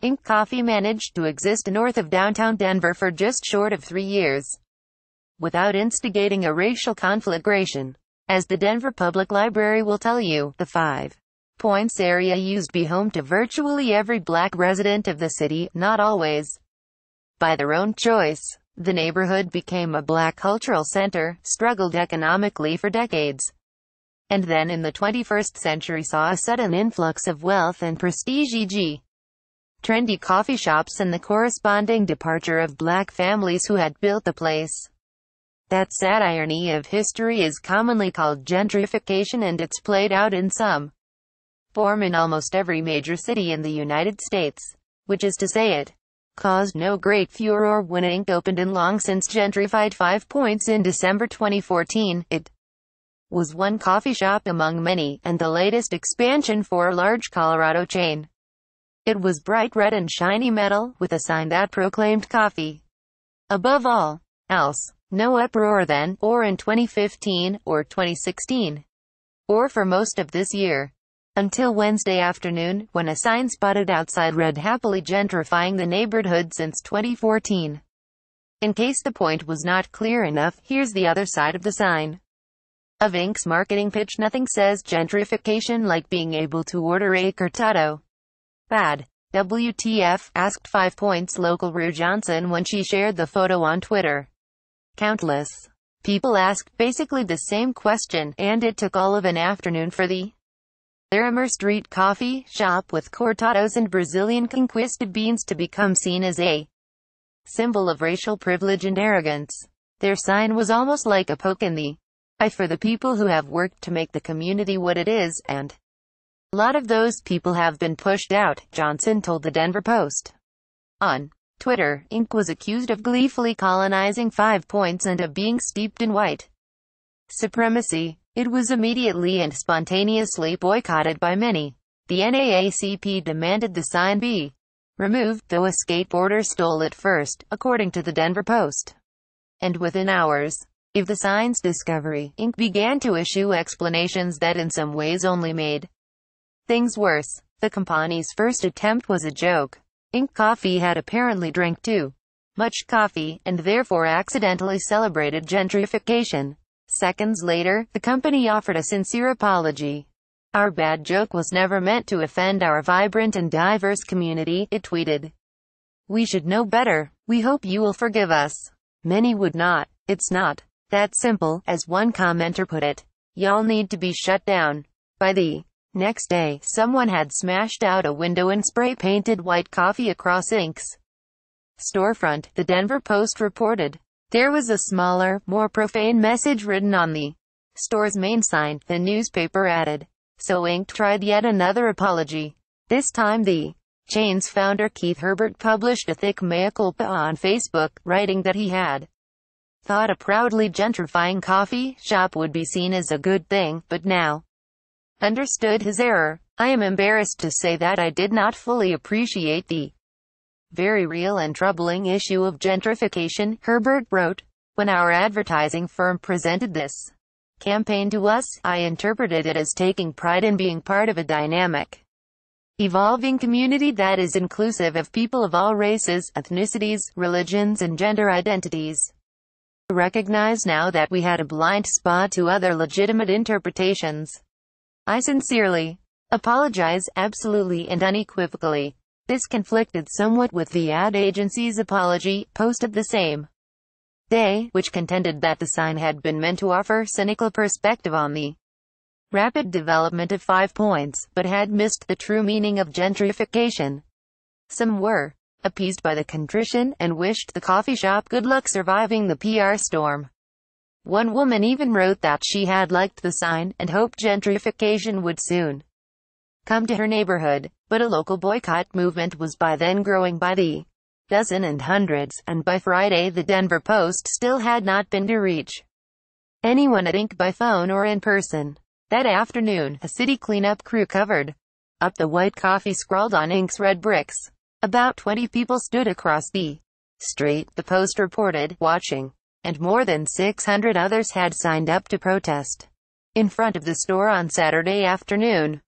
Inc. Coffee managed to exist north of downtown Denver for just short of 3 years, without instigating a racial conflagration. As the Denver Public Library will tell you, the 5 Points area used to be home to virtually every black resident of the city, not always by their own choice. The neighborhood became a black cultural center, struggled economically for decades, and then in the 21st century saw a sudden influx of wealth and prestige, e.g. trendy coffee shops and the corresponding departure of black families who had built the place. That sad irony of history is commonly called gentrification, and it's played out in some form in almost every major city in the United States, which is to say it caused no great furor when Inc. opened in long since gentrified 5 Points in December 2014. It was one coffee shop among many, and the latest expansion for a large Colorado chain. It was bright red and shiny metal, with a sign that proclaimed coffee above all else. No uproar then, or in 2015, or 2016, or for most of this year, until Wednesday afternoon, when a sign spotted outside read happily gentrifying the neighborhood since 2014. In case the point was not clear enough, here's the other side of the sign. Of Inc.'s marketing pitch. Nothing says gentrification like being able to order a cortado. Bad. WTF, asked 5 Points local Rue Johnson when she shared the photo on Twitter. Countless people asked basically the same question, and it took all of an afternoon for the Larimer Street coffee shop with cortados and Brazilian conquista beans to become seen as a symbol of racial privilege and arrogance. Their sign was almost like a poke in the eye for the people who have worked to make the community what it is, and a lot of those people have been pushed out, Johnson told the Denver Post. On Twitter, Inc. was accused of gleefully colonizing 5 Points and of being steeped in white supremacy. It was immediately and spontaneously boycotted by many. The NAACP demanded the sign be removed, though a skateboarder stole it first, according to the Denver Post. And within hours of the sign's discovery, Inc. began to issue explanations that in some ways only made things worse. The company's first attempt was a joke. Inc. Coffee had apparently drank too much coffee, and therefore accidentally celebrated gentrification. Seconds later, the company offered a sincere apology. Our bad joke was never meant to offend our vibrant and diverse community, it tweeted. We should know better. We hope you will forgive us. Many would not. It's not that simple, as one commenter put it. Y'all need to be shut down. By the next day, someone had smashed out a window and spray-painted white coffee across Inc.'s storefront, the Denver Post reported. There was a smaller, more profane message written on the store's main sign, the newspaper added. So Inc. tried yet another apology. This time the chain's founder Keith Herbert published a thick mea culpa on Facebook, writing that he had thought a proudly gentrifying coffee shop would be seen as a good thing, but now understood his error. I am embarrassed to say that I did not fully appreciate the very real and troubling issue of gentrification, Herbert wrote. When our advertising firm presented this campaign to us, I interpreted it as taking pride in being part of a dynamic, evolving community that is inclusive of people of all races, ethnicities, religions, and gender identities. I recognize now that we had a blind spot to other legitimate interpretations. I sincerely apologize, absolutely and unequivocally. This conflicted somewhat with the ad agency's apology, posted the same day, which contended that the sign had been meant to offer cynical perspective on the rapid development of 5 Points, but had missed the true meaning of gentrification. Some were appeased by the contrition, and wished the coffee shop good luck surviving the PR storm. One woman even wrote that she had liked the sign, and hoped gentrification would soon come to her neighborhood. But a local boycott movement was by then growing by the dozen and hundreds, and by Friday the Denver Post still had not been to reach anyone at Inc. by phone or in person. That afternoon, a city cleanup crew covered up the white coffee scrawled on Inc.'s red bricks. About 20 people stood across the street, the Post reported, watching, and more than 600 others had signed up to protest in front of the store on Saturday afternoon.